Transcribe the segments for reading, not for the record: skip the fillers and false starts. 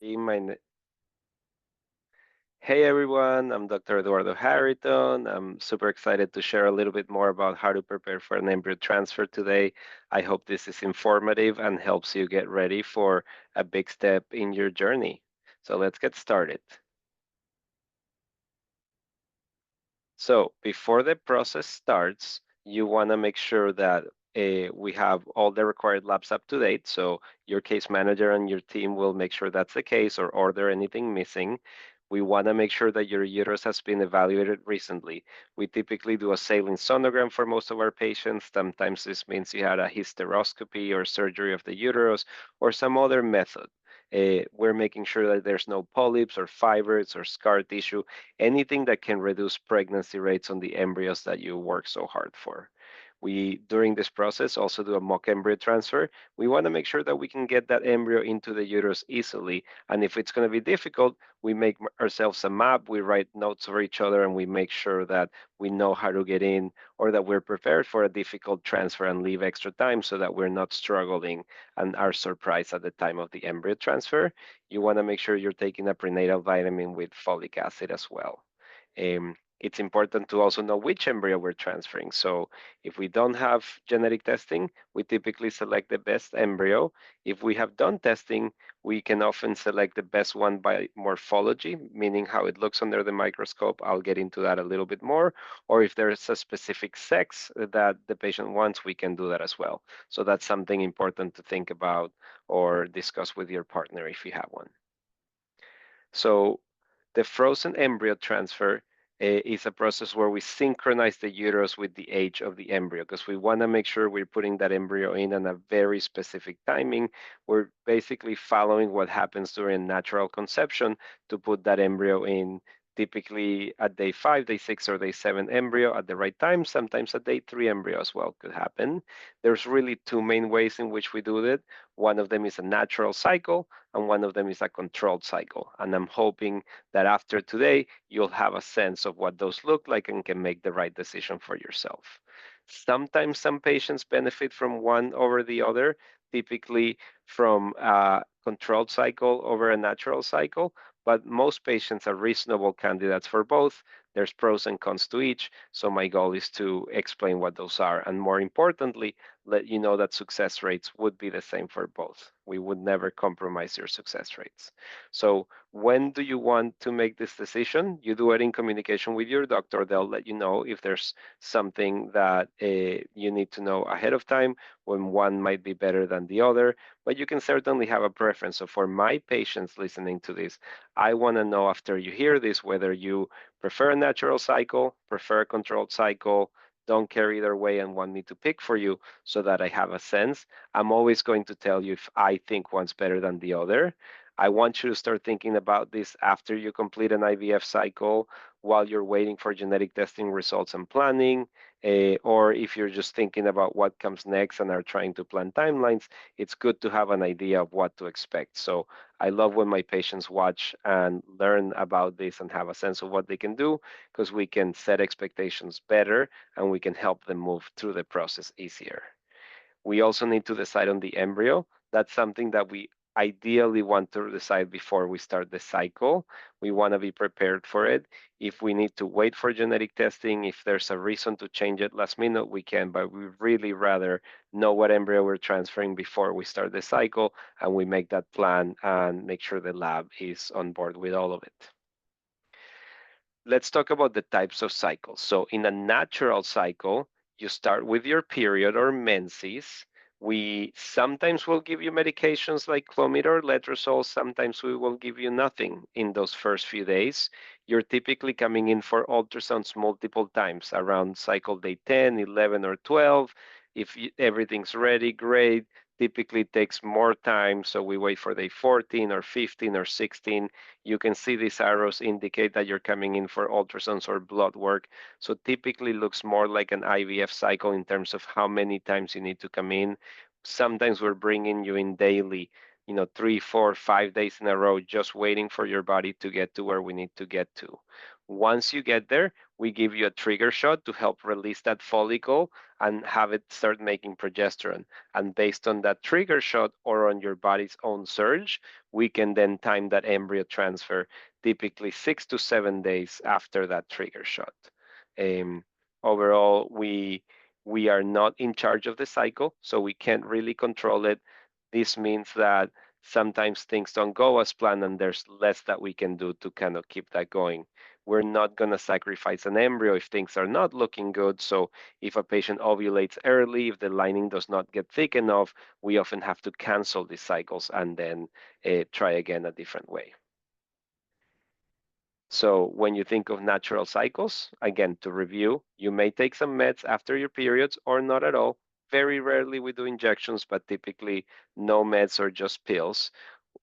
Hey, hey everyone, I'm Dr. Eduardo Harrington. I'm super excited to share a little bit more about how to prepare for an embryo transfer today. I hope this is informative and helps you get ready for a big step in your journey. So let's get started. So before the process starts, you want to make sure that we have all the required labs up to date. So your case manager and your team will make sure that's the case or order anything missing. We want to make sure that your uterus has been evaluated recently. We typically do a saline sonogram for most of our patients. Sometimes this means you had a hysteroscopy or surgery of the uterus or some other method. We're making sure that there's no polyps or fibroids or scar tissue, anything that can reduce pregnancy rates on the embryos that you work so hard for. We, during this process, also do a mock embryo transfer. We want to make sure that we can get that embryo into the uterus easily. And if it's going to be difficult, we make ourselves a map, we write notes for each other, and we make sure that we know how to get in or that we're prepared for a difficult transfer and leave extra time so that we're not struggling and are surprised at the time of the embryo transfer. You want to make sure you're taking a prenatal vitamin with folic acid as well. It's important to also know which embryo we're transferring. So if we don't have genetic testing, we typically select the best embryo. If we have done testing, we can often select the best one by morphology, meaning how it looks under the microscope. I'll get into that a little bit more. Or if there's a specific sex that the patient wants, we can do that as well. So that's something important to think about or discuss with your partner if you have one. So the frozen embryo transfer is a process where we synchronize the uterus with the age of the embryo because we want to make sure we're putting that embryo in on a very specific timing. We're basically following what happens during natural conception to put that embryo in typically at day 5, day 6, or day 7 embryo at the right time. Sometimes at day 3 embryo as well could happen. There's really two main ways in which we do it. One of them is a natural cycle and one of them is a controlled cycle. And I'm hoping that after today, you'll have a sense of what those look like and can make the right decision for yourself. Sometimes some patients benefit from one over the other, typically from a controlled cycle over a natural cycle, but most patients are reasonable candidates for both. There's pros and cons to each, so my goal is to explain what those are, and more importantly, let you know that success rates would be the same for both. We would never compromise your success rates. So when do you want to make this decision? You do it in communication with your doctor. They'll let you know if there's something that you need to know ahead of time, when one might be better than the other, but you can certainly have a preference. So for my patients listening to this, I want to know after you hear this whether you prefer a natural cycle, prefer a controlled cycle, don't care either way and want me to pick for you so that I have a sense. I'm always going to tell you if I think one's better than the other. I want you to start thinking about this after you complete an IVF cycle, while you're waiting for genetic testing results and planning, or if you're just thinking about what comes next and are trying to plan timelines, it's good to have an idea of what to expect. So I love when my patients watch and learn about this and have a sense of what they can do because we can set expectations better and we can help them move through the process easier. We also need to decide on the embryo. That's something that we ideally want to decide before we start the cycle. We want to be prepared for it. If we need to wait for genetic testing, if there's a reason to change it last minute, we can, but we really rather know what embryo we're transferring before we start the cycle and we make that plan and make sure the lab is on board with all of it. Let's talk about the types of cycles. So in a natural cycle, you start with your period or menses. We sometimes will give you medications like Clomid or Letrozole. Sometimes we will give you nothing in those first few days. You're typically coming in for ultrasounds multiple times around cycle day 10, 11, or 12. If everything's ready, great. Typically takes more time, so we wait for day 14 or 15 or 16. You can see these arrows indicate that you're coming in for ultrasounds or blood work. So typically looks more like an IVF cycle in terms of how many times you need to come in. Sometimes we're bringing you in daily. 3, 4, 5 days in a row, just waiting for your body to get to where we need to get to. Once you get there, we give you a trigger shot to help release that follicle and have it start making progesterone. And based on that trigger shot or on your body's own surge, we can then time that embryo transfer, typically 6 to 7 days after that trigger shot. Um, Overall, we are not in charge of the cycle, so we can't really control it. This means that sometimes things don't go as planned and there's less that we can do to kind of keep that going. We're not going to sacrifice an embryo if things are not looking good. So if a patient ovulates early, if the lining does not get thick enough, we often have to cancel these cycles and then try again a different way. So when you think of natural cycles, again, to review, you may take some meds after your periods or not at all. Very rarely we do injections, but typically no meds or just pills.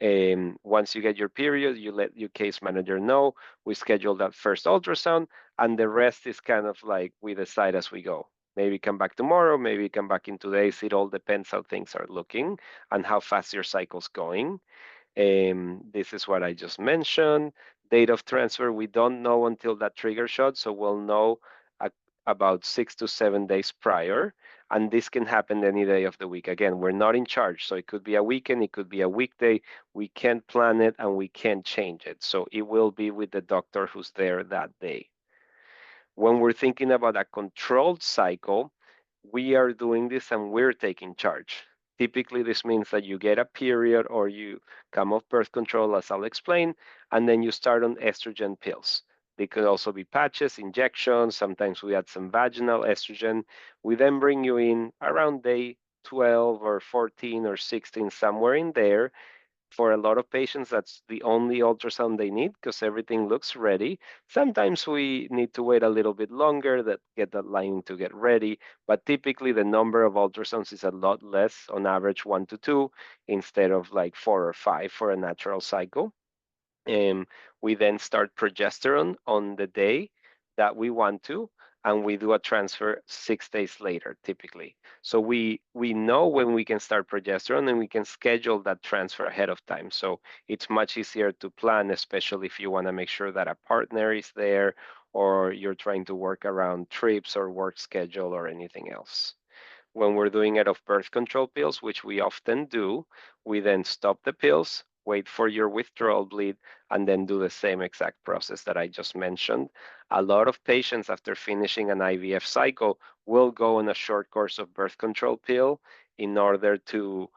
Once you get your period, you let your case manager know. We schedule that first ultrasound, and the rest is kind of like we decide as we go. Maybe come back tomorrow, maybe come back in 2 days. It all depends how things are looking and how fast your cycle's going. This is what I just mentioned. Date of transfer, we don't know until that trigger shot, so we'll know a- about 6 to 7 days prior. And this can happen any day of the week. Again, we're not in charge, so it could be a weekend, it could be a weekday. We can't plan it and we can't change it. So it will be with the doctor who's there that day. When we're thinking about a controlled cycle, we are doing this and we're taking charge. Typically, this means that you get a period or you come off birth control, as I'll explain, and then you start on estrogen pills. They could also be patches, injections. Sometimes we add some vaginal estrogen. We then bring you in around day 12 or 14 or 16, somewhere in there. For a lot of patients, that's the only ultrasound they need because everything looks ready. Sometimes we need to wait a little bit longer that get that lining to get ready, but typically the number of ultrasounds is a lot less, on average 1 to 2, instead of like 4 or 5 for a natural cycle. We then start progesterone on the day that we want to, and we do a transfer 6 days later, typically. So we know when we can start progesterone, and we can schedule that transfer ahead of time. So it's much easier to plan, especially if you want to make sure that a partner is there, or you're trying to work around trips or work schedule or anything else. When we're doing it of birth control pills, which we often do, we then stop the pills, wait for your withdrawal bleed, and then do the same exact process that I just mentioned. A lot of patients, after finishing an IVF cycle, will go on a short course of birth control pill in order to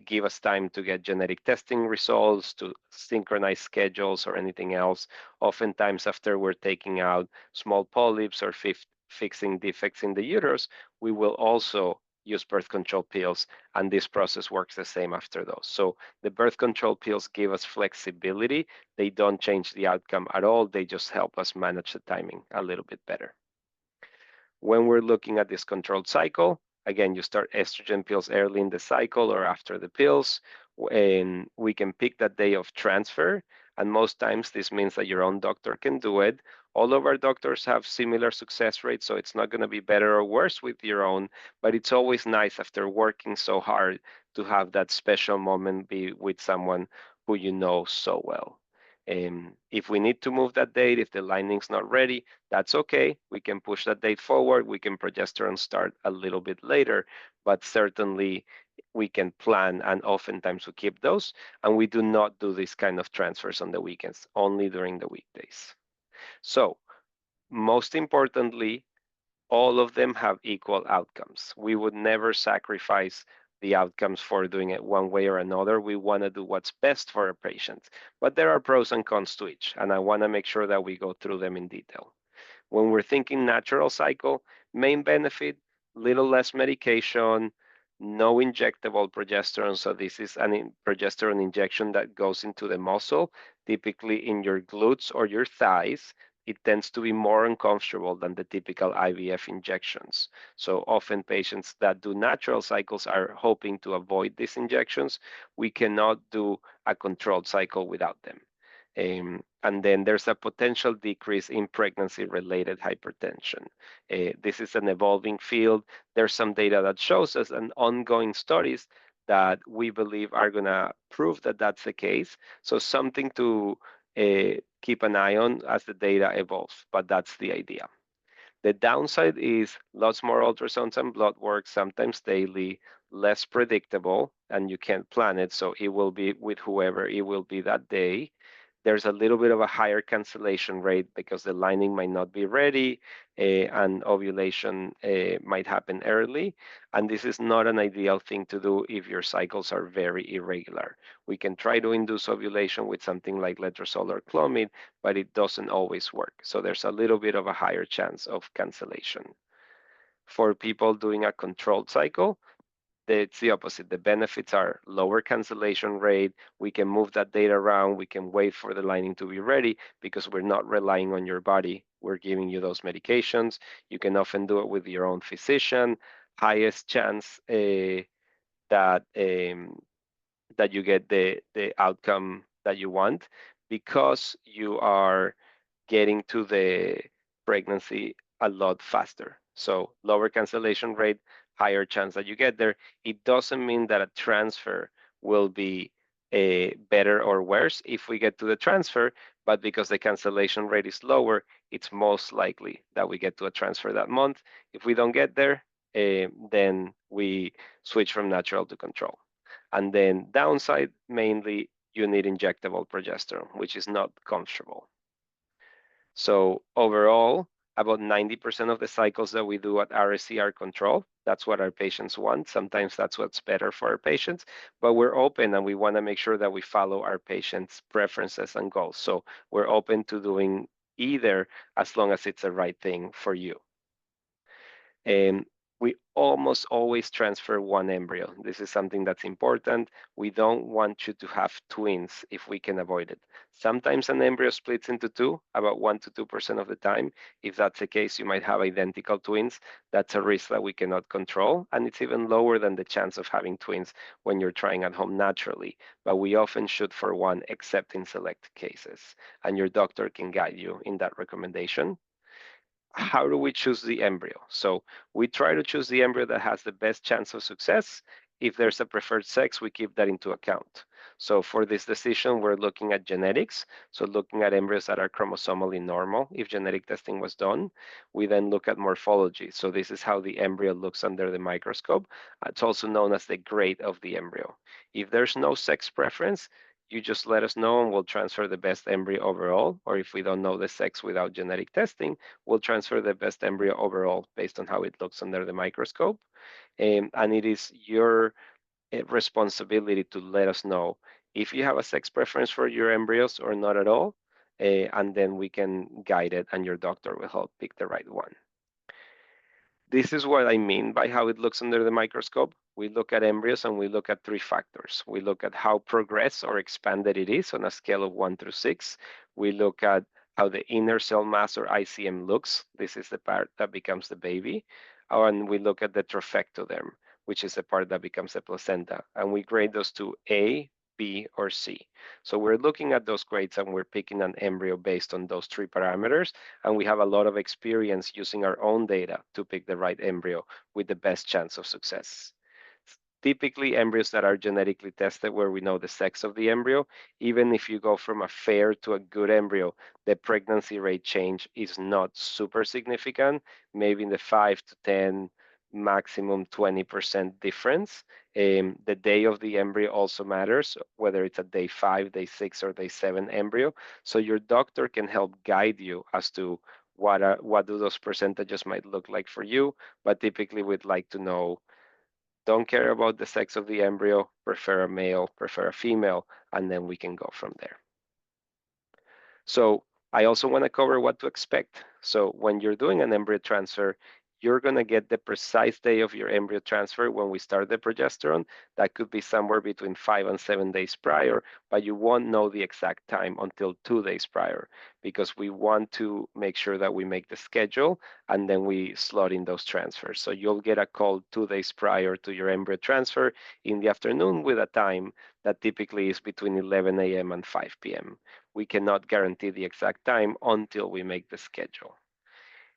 give us time to get genetic testing results, to synchronize schedules or anything else. Oftentimes, after we're taking out small polyps or fixing defects in the uterus, we will also use birth control pills, and this process works the same after those. So the birth control pills give us flexibility. They don't change the outcome at all. They just help us manage the timing a little bit better. When we're looking at this controlled cycle, again, you start estrogen pills early in the cycle or after the pills, and we can pick that day of transfer. And most times this means that your own doctor can do it. All of our doctors have similar success rates, so it's not going to be better or worse with your own, but it's always nice after working so hard to have that special moment be with someone who you know so well. If we need to move that date, if the lining's not ready, that's okay. We can push that date forward. We can progesterone start a little bit later, but certainly we can plan, and oftentimes we keep those. And we do not do this kind of transfers on the weekends, only during the weekdays. So most importantly, all of them have equal outcomes. We would never sacrifice the outcomes for doing it one way or another. We want to do what's best for a patient, but there are pros and cons to each, and I want to make sure that we go through them in detail. When we're thinking natural cycle, main benefit, little less medication, no injectable progesterone. So this is progesterone injection that goes into the muscle, typically in your glutes or your thighs. It tends to be more uncomfortable than the typical IVF injections. So often patients that do natural cycles are hoping to avoid these injections. We cannot do a controlled cycle without them. And then there's a potential decrease in pregnancy-related hypertension. This is an evolving field. There's some data that shows us, and ongoing studies, that we believe are going to prove that that's the case. So something to keep an eye on as the data evolves, but that's the idea. The downside is lots more ultrasounds and blood work, sometimes daily, less predictable, and you can't plan it. So it will be with whoever it will be that day. There's a little bit of a higher cancellation rate because the lining might not be ready and ovulation might happen early. And this is not an ideal thing to do if your cycles are very irregular. We can try to induce ovulation with something like letrozole or clomid, but it doesn't always work. So there's a little bit of a higher chance of cancellation. For people doing a controlled cycle, it's the opposite. The benefits are lower cancellation rate. We can move that data around. We can wait for the lining to be ready because we're not relying on your body. We're giving you those medications. You can often do it with your own physician. Highest chance that that you get the outcome that you want because you are getting to the pregnancy a lot faster. So lower cancellation rate, higher chance that you get there. It doesn't mean that a transfer will be a better or worse if we get to the transfer, but because the cancellation rate is lower, it's most likely that we get to a transfer that month. If we don't get there, then we switch from natural to control. And then downside, mainly you need injectable progesterone, which is not comfortable. So overall, about 90% of the cycles that we do at RSC are controlled. That's what our patients want. Sometimes that's what's better for our patients, but we're open and we want to make sure that we follow our patients' preferences and goals. So we're open to doing either as long as it's the right thing for you. And we almost always transfer one embryo. This is something that's important. We don't want you to have twins if we can avoid it. Sometimes an embryo splits into two, about 1 to 2% of the time. If that's the case, you might have identical twins. That's a risk that we cannot control. And it's even lower than the chance of having twins when you're trying at home naturally. But we often shoot for one, except in select cases. And your doctor can guide you in that recommendation. How do we choose the embryo? So we try to choose the embryo that has the best chance of success. If there's a preferred sex, we keep that into account. So for this decision, we're looking at genetics. So looking at embryos that are chromosomally normal, if genetic testing was done. We then look at morphology. So this is how the embryo looks under the microscope. It's also known as the grade of the embryo. If there's no sex preference, you just let us know and we'll transfer the best embryo overall. Or if we don't know the sex without genetic testing, we'll transfer the best embryo overall based on how it looks under the microscope. And it is your responsibility to let us know if you have a sex preference for your embryos or not at all. And then we can guide it and your doctor will help pick the right one. This is what I mean by how it looks under the microscope. We look at embryos and we look at three factors. We look at how progressed or expanded it is on a scale of 1 through 6. We look at how the inner cell mass or ICM looks. This is the part that becomes the baby. And we look at the trophectoderm, which is the part that becomes the placenta. And we grade those to A, B, or C. So we're looking at those grades and we're picking an embryo based on those three parameters. And we have a lot of experience using our own data to pick the right embryo with the best chance of success. Typically, embryos that are genetically tested where we know the sex of the embryo, even if you go from a fair to a good embryo, the pregnancy rate change is not super significant, maybe in the 5 to 10, maximum 20% difference. The day of the embryo also matters, whether it's a day 5, day 6, or day 7 embryo. So your doctor can help guide you as to what do those percentages might look like for you, but typically we'd like to know, don't care about the sex of the embryo, prefer a male, prefer a female, and then we can go from there. So I also want to cover what to expect. So when you're doing an embryo transfer, you're going to get the precise day of your embryo transfer when we start the progesterone. That could be somewhere between 5 and 7 days prior, but you won't know the exact time until 2 days prior because we want to make sure that we make the schedule and then we slot in those transfers. So you'll get a call 2 days prior to your embryo transfer in the afternoon with a time that typically is between 11 a.m. and 5 p.m. We cannot guarantee the exact time until we make the schedule.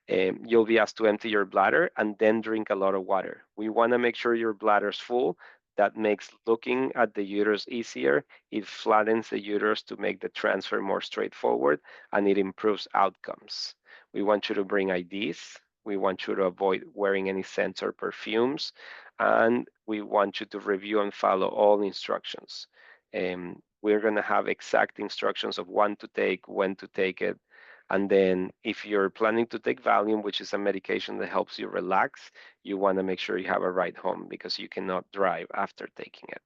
You'll be asked to empty your bladder and then drink a lot of water. We want to make sure your bladder's full That makes looking at the uterus easier. It flattens the uterus to make the transfer more straightforward, and it improves outcomes. We want you to bring IDs. We want you to avoid wearing any scents or perfumes, and we want you to review and follow all instructions. We're going to have exact instructions of when to take, when to take it. And then if you're planning to take Valium, which is a medication that helps you relax, you want to make sure you have a ride home because you cannot drive after taking it.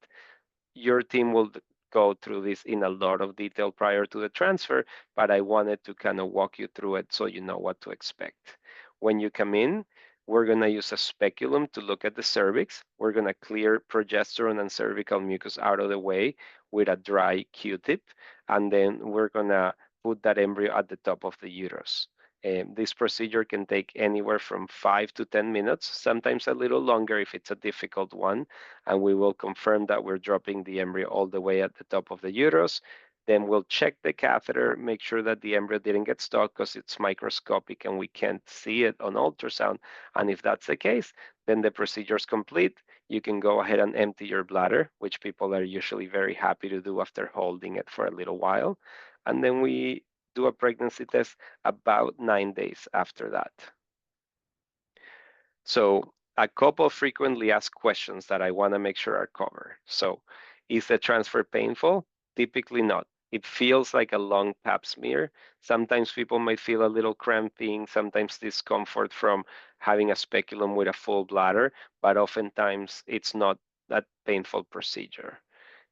Your team will go through this in a lot of detail prior to the transfer, but I wanted to kind of walk you through it so you know what to expect. When you come in, we're going to use a speculum to look at the cervix. We're going to clear progesterone and cervical mucus out of the way with a dry Q-tip, and then we're going to put that embryo at the top of the uterus. This procedure can take anywhere from 5 to 10 minutes, sometimes a little longer if it's a difficult one, and we will confirm that we're dropping the embryo all the way at the top of the uterus. Then we'll check the catheter, make sure that the embryo didn't get stuck because it's microscopic and we can't see it on ultrasound. And if that's the case, then the procedure is complete. You can go ahead and empty your bladder, which people are usually very happy to do after holding it for a little while. And then we do a pregnancy test about 9 days after that. So a couple of frequently asked questions that I want to make sure are covered. So is the transfer painful? Typically not. It feels like a long pap smear. Sometimes people might feel a little cramping, sometimes discomfort from having a speculum with a full bladder, but oftentimes it's not that painful procedure.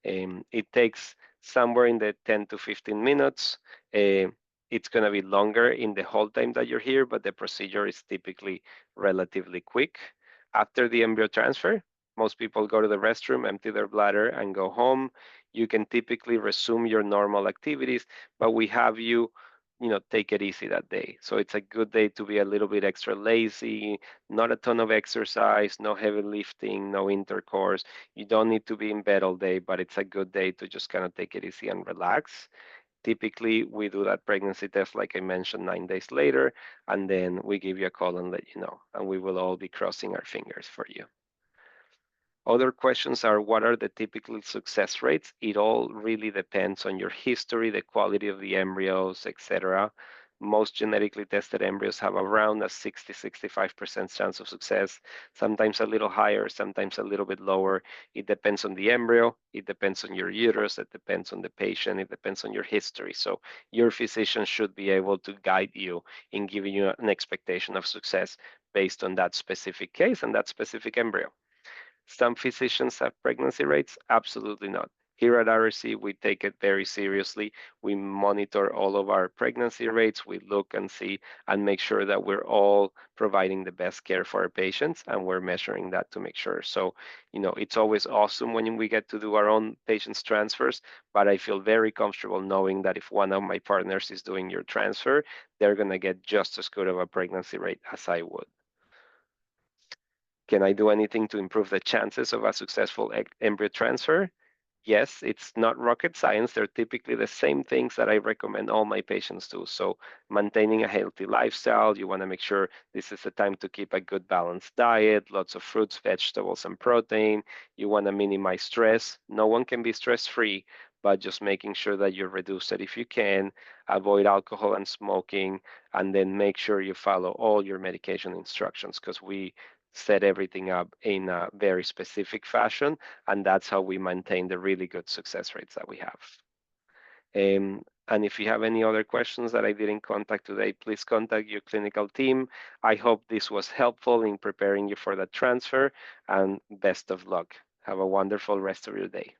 It takes somewhere in the 10 to 15 minutes. It's going to be longer in the whole time that you're here, but the procedure is typically relatively quick. After the embryo transfer, most people go to the restroom, empty their bladder, and go home. You can typically resume your normal activities, but we have you, take it easy that day. So it's a good day to be a little bit extra lazy, not a ton of exercise, no heavy lifting, no intercourse. You don't need to be in bed all day, but it's a good day to just kind of take it easy and relax. Typically, we do that pregnancy test, like I mentioned, 9 days later, and then we give you a call and let you know. And we will all be crossing our fingers for you. Other questions are what are the typical success rates? It all really depends on your history, the quality of the embryos, etc. Most genetically tested embryos have around a 60-65% chance of success, sometimes a little higher, sometimes a little bit lower. It depends on the embryo, it depends on your uterus, it depends on the patient, it depends on your history. So your physician should be able to guide you in giving you an expectation of success based on that specific case and that specific embryo. Some physicians have pregnancy rates? Absolutely not. Here at RSC, we take it very seriously. We monitor all of our pregnancy rates. We look and see and make sure that we're all providing the best care for our patients, and we're measuring that to make sure. So, it's always awesome when we get to do our own patients' transfers, but I feel very comfortable knowing that if one of my partners is doing your transfer, they're going to get just as good of a pregnancy rate as I would. Can I do anything to improve the chances of a successful embryo transfer? Yes, it's not rocket science. They're typically the same things that I recommend all my patients do. So maintaining a healthy lifestyle, you want to make sure this is the time to keep a good balanced diet, lots of fruits, vegetables, and protein. You want to minimize stress. No one can be stress-free, but just making sure that you reduce it if you can, avoid alcohol and smoking, and then make sure you follow all your medication instructions because we set everything up in a very specific fashion, and that's how we maintain the really good success rates that we have. And if you have any other questions that I didn't contact today, please contact your clinical team. I hope this was helpful in preparing you for the transfer, and best of luck. Have a wonderful rest of your day.